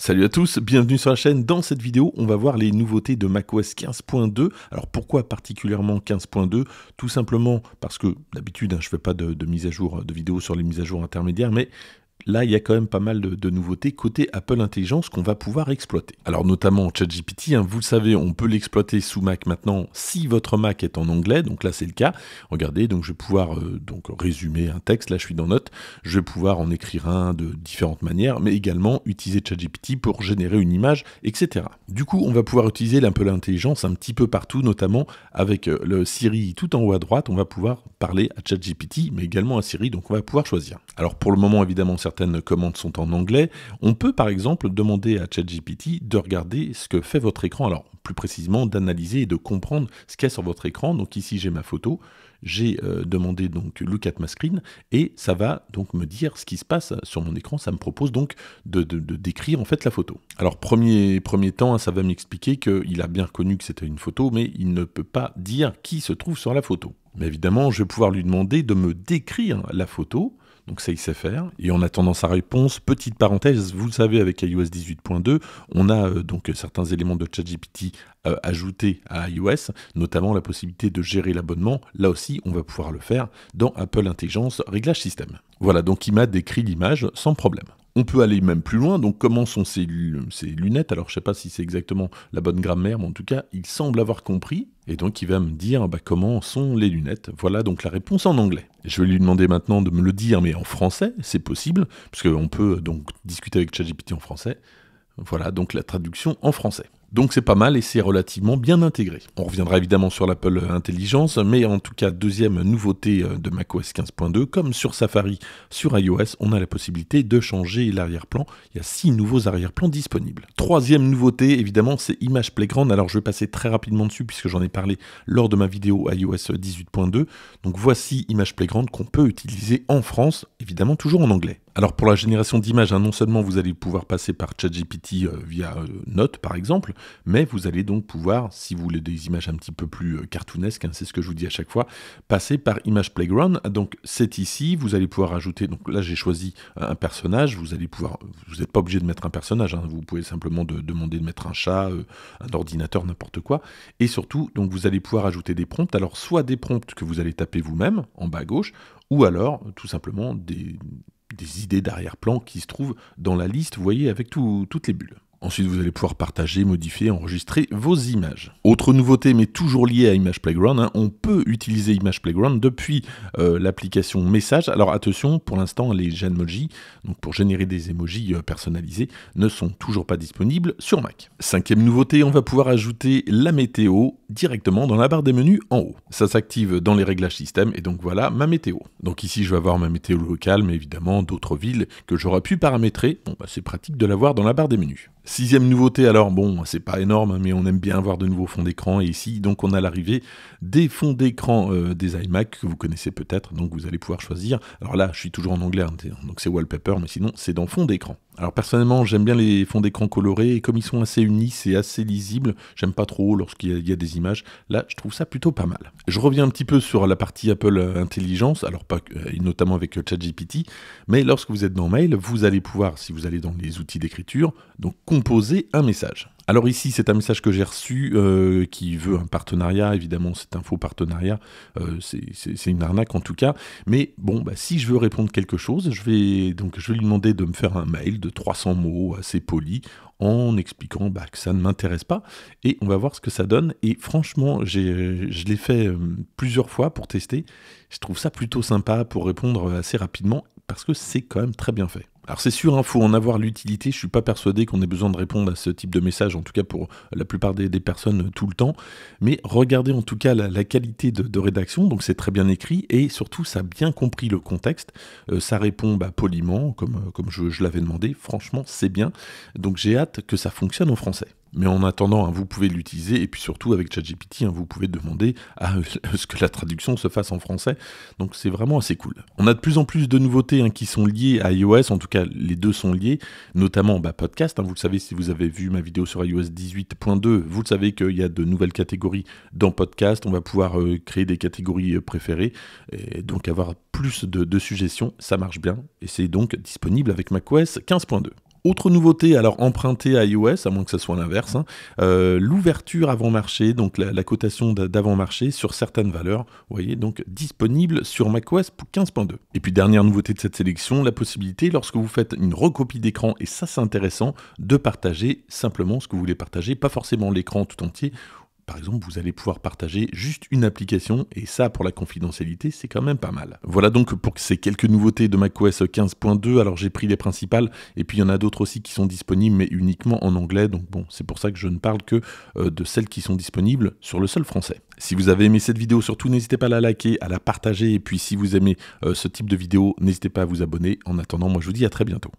Salut à tous, bienvenue sur la chaîne. Dans cette vidéo, on va voir les nouveautés de macOS 15.2. Alors pourquoi particulièrement 15.2? Tout simplement parce que d'habitude, je ne fais pas de mise à jour de vidéos sur les mises à jour intermédiaires, mais là, il y a quand même pas mal de nouveautés côté Apple Intelligence qu'on va pouvoir exploiter. Alors notamment ChatGPT, vous le savez, on peut l'exploiter sous Mac maintenant si votre Mac est en anglais, donc là c'est le cas. Regardez, donc je vais pouvoir donc résumer un texte, là je suis dans Notes, je vais pouvoir en écrire un de différentes manières, mais également utiliser ChatGPT pour générer une image, etc. Du coup, on va pouvoir utiliser l'Apple Intelligence un petit peu partout, notamment avec le Siri tout en haut à droite, on va pouvoir parler à ChatGPT, mais également à Siri, donc on va pouvoir choisir. Alors pour le moment, évidemment, certaines commandes sont en anglais. On peut par exemple demander à ChatGPT de regarder ce que fait votre écran. Alors plus précisément d'analyser et de comprendre ce qu'il y a sur votre écran. Donc ici j'ai ma photo, j'ai demandé donc Look at my screen et ça va donc me dire ce qui se passe sur mon écran. Ça me propose donc de décrire en fait la photo. Alors premier temps, ça va m'expliquer qu'il a bien reconnu que c'était une photo, mais il ne peut pas dire qui se trouve sur la photo. Mais évidemment, je vais pouvoir lui demander de me décrire la photo. Donc ça, il sait faire. Et en attendant sa réponse, petite parenthèse, vous le savez, avec iOS 18.2, on a donc certains éléments de ChatGPT ajoutés à iOS, notamment la possibilité de gérer l'abonnement. Là aussi, on va pouvoir le faire dans Apple Intelligence Réglage Système. Voilà, donc il m'a décrit l'image sans problème. On peut aller même plus loin, donc comment sont ces lunettes? Alors je ne sais pas si c'est exactement la bonne grammaire, mais en tout cas, il semble avoir compris, et donc il va me dire comment sont les lunettes. Voilà donc la réponse en anglais. Je vais lui demander maintenant de me le dire, mais en français, c'est possible, puisqu'on peut donc discuter avec ChatGPT en français. Voilà donc la traduction en français. Donc c'est pas mal et c'est relativement bien intégré. On reviendra évidemment sur l'Apple Intelligence, mais en tout cas, deuxième nouveauté de macOS 15.2, comme sur Safari, sur iOS, on a la possibilité de changer l'arrière-plan. Il y a 6 nouveaux arrière-plans disponibles. Troisième nouveauté, évidemment, c'est Image Playground. Alors je vais passer très rapidement dessus puisque j'en ai parlé lors de ma vidéo iOS 18.2. Donc voici Image Playground qu'on peut utiliser en France, évidemment toujours en anglais. Alors pour la génération d'images, non seulement vous allez pouvoir passer par ChatGPT via Notes par exemple, mais vous allez donc pouvoir, si vous voulez des images un petit peu plus cartoonesques, c'est ce que je vous dis à chaque fois, passer par Image Playground. Donc c'est ici, vous allez pouvoir ajouter, donc là j'ai choisi un personnage, vous n'êtes pas obligé de mettre un personnage, vous pouvez simplement demander de mettre un chat, un ordinateur, n'importe quoi, et surtout donc vous allez pouvoir ajouter des prompts, alors soit des prompts que vous allez taper vous-même en bas à gauche, ou alors tout simplement des idées d'arrière-plan qui se trouvent dans la liste, vous voyez, avec toutes les bulles. Ensuite, vous allez pouvoir partager, modifier, enregistrer vos images. Autre nouveauté, mais toujours liée à Image Playground, on peut utiliser Image Playground depuis l'application Message. Alors attention, pour l'instant, les Genmoji, donc pour générer des emojis personnalisés, ne sont toujours pas disponibles sur Mac. Cinquième nouveauté, on va pouvoir ajouter la météo directement dans la barre des menus en haut. Ça s'active dans les réglages système et donc voilà ma météo. Donc ici, je vais avoir ma météo locale, mais évidemment d'autres villes que j'aurais pu paramétrer. Bon, c'est pratique de l'avoir dans la barre des menus. Sixième nouveauté, alors bon, c'est pas énorme, mais on aime bien avoir de nouveaux fonds d'écran. Et ici, donc, on a l'arrivée des fonds d'écran des iMac que vous connaissez peut-être. Donc, vous allez pouvoir choisir. Alors là, je suis toujours en anglais, donc c'est wallpaper, mais sinon, c'est dans fond d'écran. Alors personnellement, j'aime bien les fonds d'écran colorés et comme ils sont assez unis, c'est assez lisible. J'aime pas trop lorsqu'il y a des images. Là, je trouve ça plutôt pas mal. Je reviens un petit peu sur la partie Apple Intelligence, alors pas notamment avec ChatGPT, mais lorsque vous êtes dans Mail, vous allez pouvoir, si vous allez dans les outils d'écriture, donc composer un message. Alors ici, c'est un message que j'ai reçu qui veut un partenariat. Évidemment, c'est un faux partenariat. C'est une arnaque en tout cas. Mais bon, si je veux répondre quelque chose, je vais lui demander de me faire un mail de 300 mots assez poli en expliquant que ça ne m'intéresse pas. Et on va voir ce que ça donne. Et franchement, je l'ai fait plusieurs fois pour tester. Je trouve ça plutôt sympa pour répondre assez rapidement parce que c'est quand même très bien fait. Alors c'est sûr, faut en avoir l'utilité, je ne suis pas persuadé qu'on ait besoin de répondre à ce type de message, en tout cas pour la plupart des personnes tout le temps, mais regardez en tout cas la qualité de rédaction, donc c'est très bien écrit, et surtout ça a bien compris le contexte, ça répond poliment, comme je l'avais demandé, franchement c'est bien, donc j'ai hâte que ça fonctionne en français. Mais en attendant, vous pouvez l'utiliser, et puis surtout avec ChatGPT, vous pouvez demander à ce que la traduction se fasse en français, donc c'est vraiment assez cool. On a de plus en plus de nouveautés qui sont liées à iOS, en tout cas les deux sont liés, notamment podcast, vous le savez si vous avez vu ma vidéo sur iOS 18.2, vous le savez qu'il y a de nouvelles catégories dans podcast, on va pouvoir créer des catégories préférées, et donc avoir plus de suggestions, ça marche bien, et c'est donc disponible avec macOS 15.2. Autre nouveauté, alors empruntée à iOS, à moins que ce soit l'inverse, hein, l'ouverture avant-marché, donc la cotation d'avant-marché sur certaines valeurs, vous voyez, donc disponible sur macOS pour 15.2. Et puis dernière nouveauté de cette sélection, la possibilité, lorsque vous faites une recopie d'écran, et ça c'est intéressant, de partager simplement ce que vous voulez partager, pas forcément l'écran tout entier. Par exemple, vous allez pouvoir partager juste une application, et ça, pour la confidentialité, c'est quand même pas mal. Voilà donc pour ces quelques nouveautés de macOS 15.2. Alors j'ai pris les principales, et puis il y en a d'autres aussi qui sont disponibles, mais uniquement en anglais. Donc bon, c'est pour ça que je ne parle que de celles qui sont disponibles sur le sol français. Si vous avez aimé cette vidéo, surtout n'hésitez pas à la liker, à la partager, et puis si vous aimez ce type de vidéo, n'hésitez pas à vous abonner. En attendant, moi je vous dis à très bientôt.